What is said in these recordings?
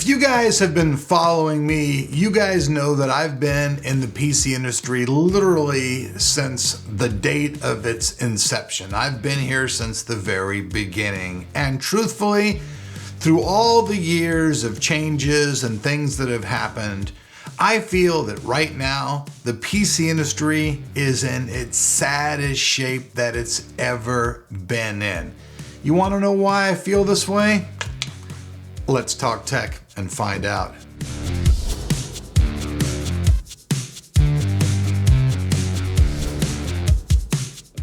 If you guys have been following me, you guys know that I've been in the PC industry literally since the date of its inception. I've been here since the very beginning. And truthfully, through all the years of changes and things that have happened, I feel that right now, the PC industry is in its saddest shape that it's ever been in. You want to know why I feel this way? Let's talk tech and find out.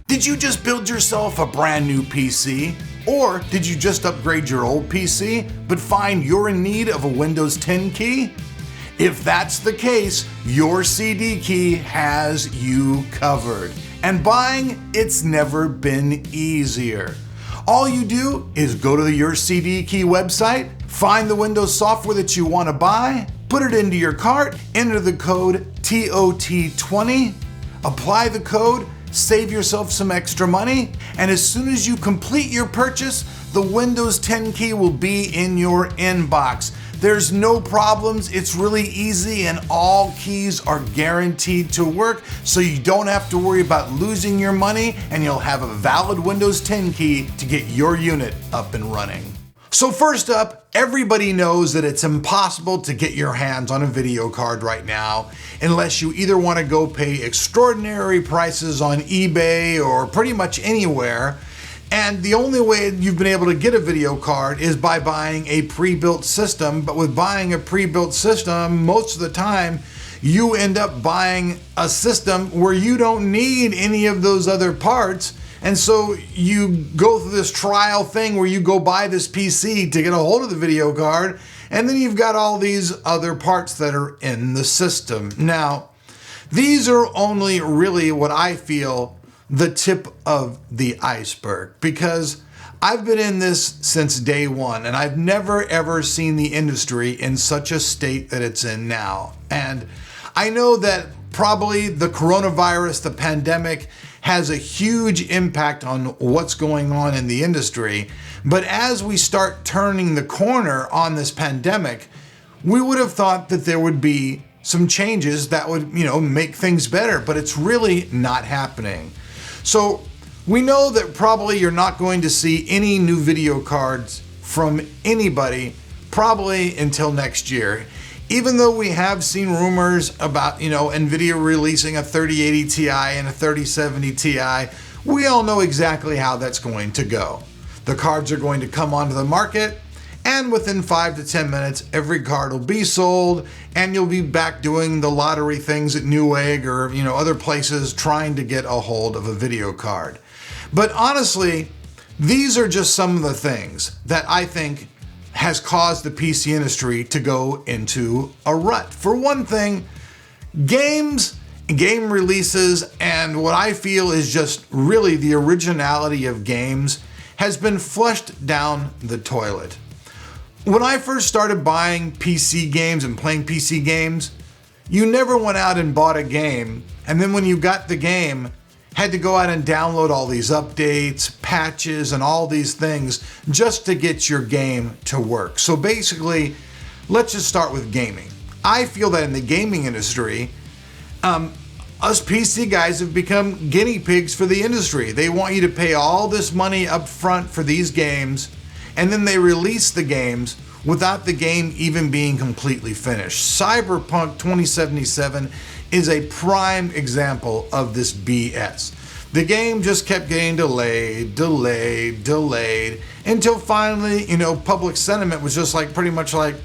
Did you just build yourself a brand new PC? Or did you just upgrade your old PC, but find you're in need of a Windows 10 key? If that's the case, your CD key has you covered. And buying, it's never been easier. All you do is go to your CD key website, find the Windows software that you want to buy, put it into your cart, enter the code TOT20, apply the code, save yourself some extra money, and as soon as you complete your purchase, the Windows 10 key will be in your inbox. There's no problems, it's really easy, and all keys are guaranteed to work, so you don't have to worry about losing your money, and you'll have a valid Windows 10 key to get your unit up and running. So first up, everybody knows that it's impossible to get your hands on a video card right now unless you either want to go pay extraordinary prices on eBay or pretty much anywhere. And the only way you've been able to get a video card is by buying a pre-built system. But with buying a pre-built system, most of the time, you end up buying a system where you don't need any of those other parts. And so you go through this trial thing where you go buy this PC to get a hold of the video card, and then you've got all these other parts that are in the system. Now, these are only really what I feel the tip of the iceberg, because I've been in this since day one and I've never ever seen the industry in such a state that it's in now. And I know that probably the coronavirus, the pandemic, has a huge impact on what's going on in the industry. But as we start turning the corner on this pandemic, we would have thought that there would be some changes that would, make things better, but it's really not happening. So we know that probably you're not going to see any new video cards from anybody probably until next year. Even though we have seen rumors about, NVIDIA releasing a 3080 Ti and a 3070 Ti, we all know exactly how that's going to go. The cards are going to come onto the market, and within 5 to 10 minutes, every card will be sold, and you'll be back doing the lottery things at Newegg or, other places trying to get a hold of a video card. But honestly, these are just some of the things that I think has caused the PC industry to go into a rut. For one thing, games, game releases, and what I feel is just really the originality of games has been flushed down the toilet. When I first started buying PC games and playing PC games, you never went out and bought a game, and then when you got the game, had to go out and download all these updates, patches, and all these things just to get your game to work. So basically, let's just start with gaming. I feel that in the gaming industry, us PC guys have become guinea pigs for the industry. They want you to pay all this money up front for these games, and then they release the games without the game even being completely finished. Cyberpunk 2077 is a prime example of this BS. The game just kept getting delayed, until finally, public sentiment was just pretty much like,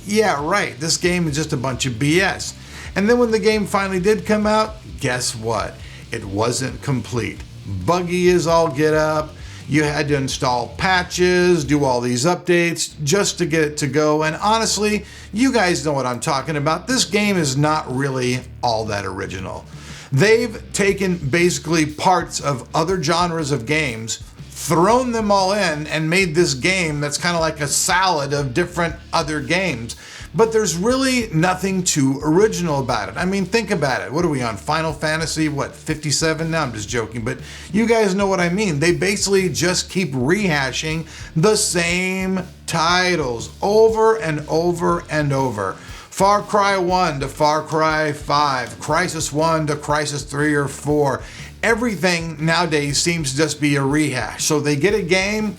yeah, right, this game is just a bunch of BS. And then when the game finally did come out, guess what? It wasn't complete. Buggy as all get up. You had to install patches, do all these updates just to get it to go. And honestly, you guys know what I'm talking about. This game is not really all that original. They've taken basically parts of other genres of games, thrown them all in and made this game that's kind of like a salad of different other games. But there's really nothing too original about it. I mean, think about it. What are we on? Final Fantasy, 57 now? I'm just joking, but you guys know what I mean. They basically just keep rehashing the same titles over and over and over. Far Cry 1 to Far Cry 5, Crysis 1 to Crysis 3 or 4. Everything nowadays seems to just be a rehash. So they get a game,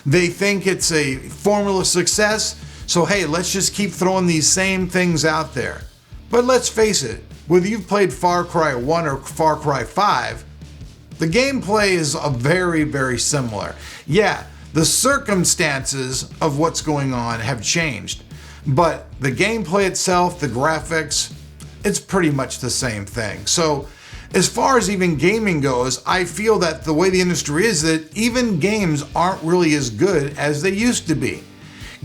they think it's a formula success, so hey, let's just keep throwing these same things out there. But let's face it, whether you've played Far Cry 1 or Far Cry 5, the gameplay is very, very similar. Yeah, the circumstances of what's going on have changed, but the gameplay itself, the graphics, it's pretty much the same thing. So as far as even gaming goes, I feel that the way the industry is, that even games aren't really as good as they used to be.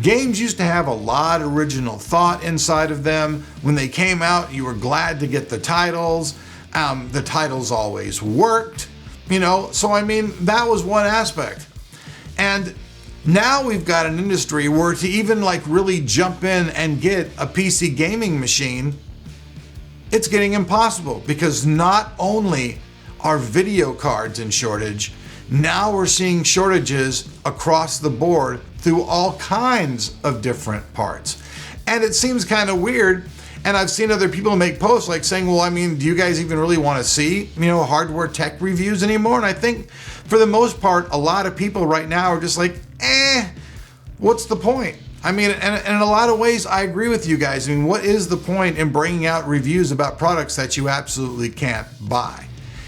Games used to have a lot of original thought inside of them. When they came out, you were glad to get the titles. The titles always worked, you know, so I mean, that was one aspect. And now we've got an industry where to even like really jump in and get a PC gaming machine, it's getting impossible, because not only are video cards in shortage, now we're seeing shortages across the board through all kinds of different parts. And it seems kind of weird. And I've seen other people make posts like saying, well, I mean, do you guys even really want to see, you know, hardware tech reviews anymore? And I think for the most part, a lot of people right now are just like, what's the point? I mean, and in a lot of ways, I agree with you guys. I mean, what is the point in bringing out reviews about products that you absolutely can't buy?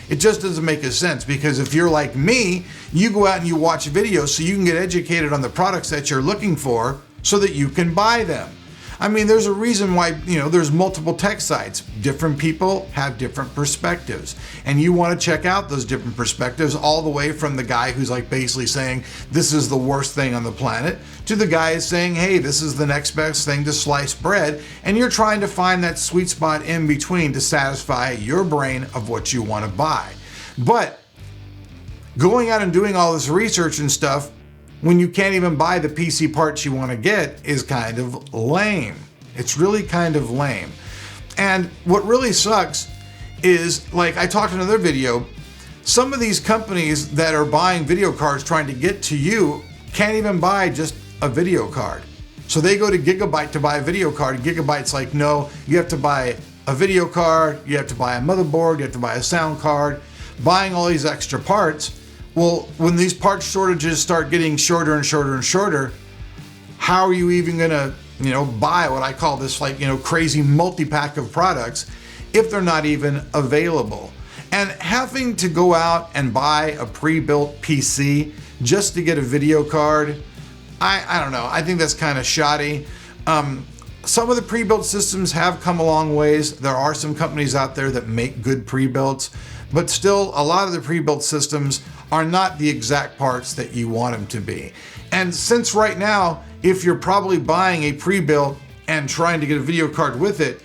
It just doesn't make a sense, because if you're like me, you go out and you watch videos so you can get educated on the products that you're looking for so that you can buy them. I mean, there's a reason why, you know, there's multiple tech sites. Different people have different perspectives, and you want to check out those different perspectives, all the way from the guy who's like basically saying this is the worst thing on the planet to the guy who's saying, hey, this is the next best thing to sliced bread, and you're trying to find that sweet spot in between to satisfy your brain of what you want to buy. But going out and doing all this research and stuff when you can't even buy the PC parts you want to get is kind of lame. It's really kind of lame. And what really sucks is, like I talked in another video, some of these companies that are buying video cards trying to get to you can't even buy just a video card. So they go to Gigabyte to buy a video card. Gigabyte's like, no, you have to buy a video card, you have to buy a motherboard, you have to buy a sound card, buying all these extra parts. Well, when these part shortages start getting shorter and shorter and shorter, how are you even gonna, you know, buy what I call this, like, you know, crazy multi-pack of products if they're not even available? And having to go out and buy a pre-built PC just to get a video card, I don't know. I think that's kind of shoddy. Some of the pre-built systems have come a long ways. There are some companies out there that make good pre-builts, but still a lot of the pre-built systems are not the exact parts that you want them to be. And since right now, if you're probably buying a pre-built and trying to get a video card with it,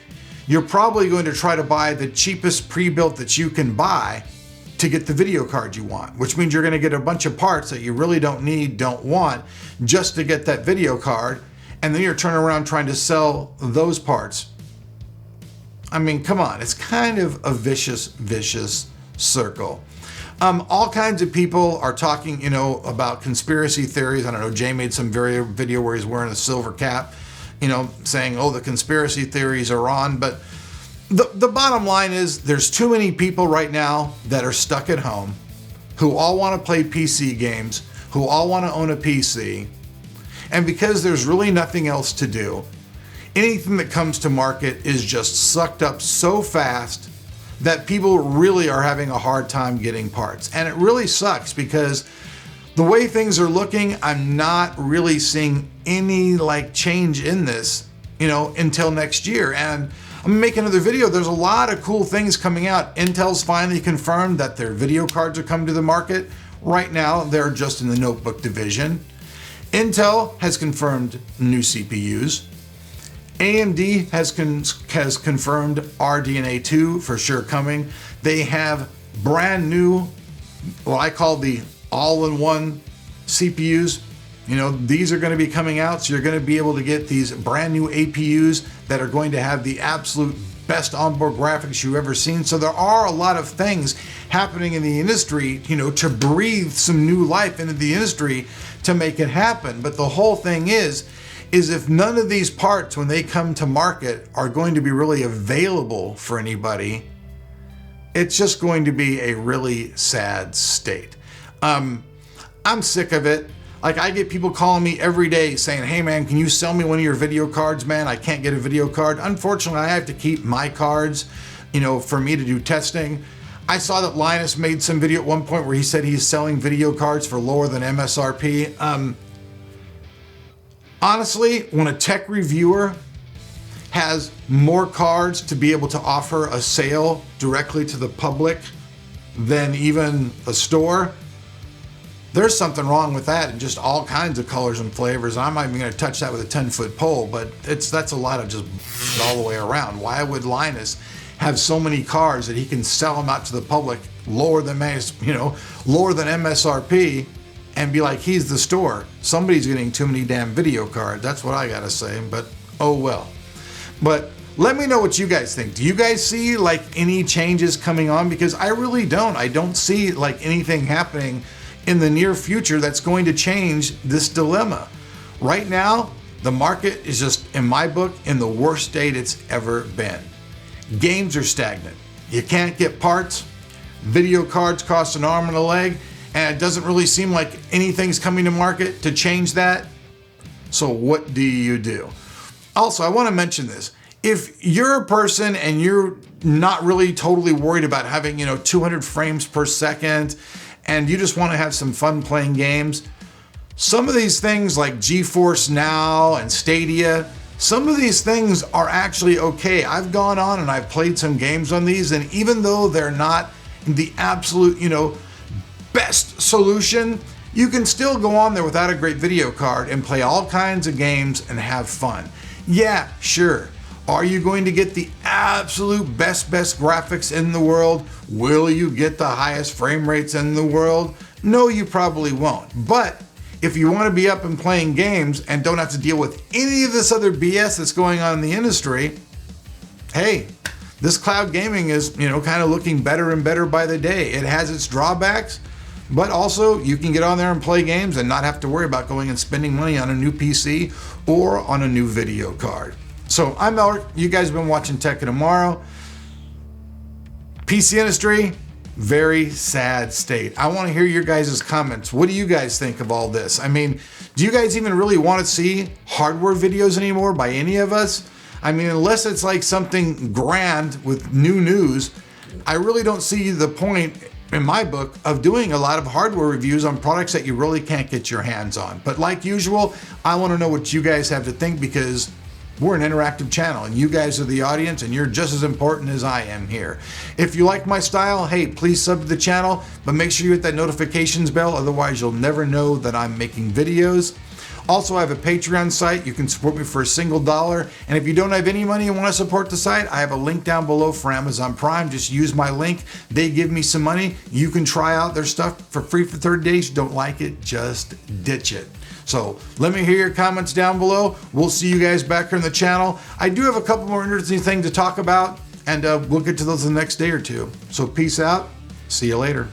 you're probably going to try to buy the cheapest pre-built that you can buy to get the video card you want, which means you're going to get a bunch of parts that you really don't need, don't want, just to get that video card. And then you're turning around trying to sell those parts. I mean, come on, it's kind of a vicious circle. All kinds of people are talking, you know, about conspiracy theories. I don't know, Jay made some video where he's wearing a silver cap, you know, saying, oh, the conspiracy theories are on. But the bottom line is there's too many people right now that are stuck at home who all want to play PC games, who all want to own a PC. And because there's really nothing else to do, anything that comes to market is just sucked up so fast that people really are having a hard time getting parts. And it really sucks, because the way things are looking, I'm not really seeing any like change in this, you know, until next year. And I'm making another video. There's a lot of cool things coming out. Intel's finally confirmed that their video cards are coming to the market. Right now, they're just in the notebook division. Intel has confirmed new CPUs. AMD has confirmed RDNA 2 for sure coming. They have brand new, what I call the all-in-one CPUs. You know, these are going to be coming out, so you're going to be able to get these brand new APUs that are going to have the absolute best onboard graphics you've ever seen. So there are a lot of things happening in the industry, you know, to breathe some new life into the industry to make it happen. But the whole thing is if none of these parts, when they come to market, are going to be really available for anybody, it's just going to be a really sad state. I'm sick of it. Like, I get people calling me every day saying, hey man, can you sell me one of your video cards, man? I can't get a video card. Unfortunately, I have to keep my cards, you know, for me to do testing. I saw that Linus made some video at one point where he said he's selling video cards for lower than MSRP. Honestly, when a tech reviewer has more cards to be able to offer a sale directly to the public than even a store, there's something wrong with that, and just all kinds of colors and flavors. I'm not even going to touch that with a 10-foot pole, but that's a lot of just all the way around. Why would Linus have so many cards that he can sell them out to the public lower than MSRP and be like he's the store? Somebody's getting too many damn video cards. That's what I gotta say, but oh well. But let me know what you guys think. Do you guys see like any changes coming on? Because I really don't. I don't see like anything happening in the near future that's going to change this dilemma. Right now, the market is just, in my book, in the worst state it's ever been. Games are stagnant. You can't get parts. Video cards cost an arm and a leg, and it doesn't really seem like anything's coming to market to change that. So what do you do? Also, I want to mention this. If you're a person and you're not really totally worried about having, 200 frames per second, and you just want to have some fun playing games, some of these things like GeForce Now and Stadia, some of these things are actually okay. I've gone on and I've played some games on these, and even though they're not the absolute, best solution, you can still go on there without a great video card and play all kinds of games and have fun. Yeah, sure. Are you going to get the absolute best graphics in the world? Will you get the highest frame rates in the world? No, you probably won't. But if you want to be up and playing games and don't have to deal with any of this other BS that's going on in the industry, hey, this cloud gaming is, kind of looking better and better by the day. It has its drawbacks, but also you can get on there and play games and not have to worry about going and spending money on a new PC or on a new video card. So I'm Elric. You guys have been watching Tech of Tomorrow. PC industry, very sad state. I want to hear your guys' comments. What do you guys think of all this? I mean, do you guys even really want to see hardware videos anymore by any of us? I mean, unless it's like something grand with new news, I really don't see the point, in my book, of doing a lot of hardware reviews on products that you really can't get your hands on. But like usual, I want to know what you guys have to think, because we're an interactive channel and you guys are the audience and you're just as important as I am here. If you like my style, hey, please sub to the channel, but make sure you hit that notifications bell, otherwise you'll never know that I'm making videos. Also, I have a Patreon site. You can support me for $1. And if you don't have any money and want to support the site, I have a link down below for Amazon Prime. Just use my link. They give me some money. You can try out their stuff for free for 30 days. Don't like it, just ditch it. So let me hear your comments down below. We'll see you guys back here on the channel. I do have a couple more interesting things to talk about, and we'll get to those in the next day or two. So peace out. See you later.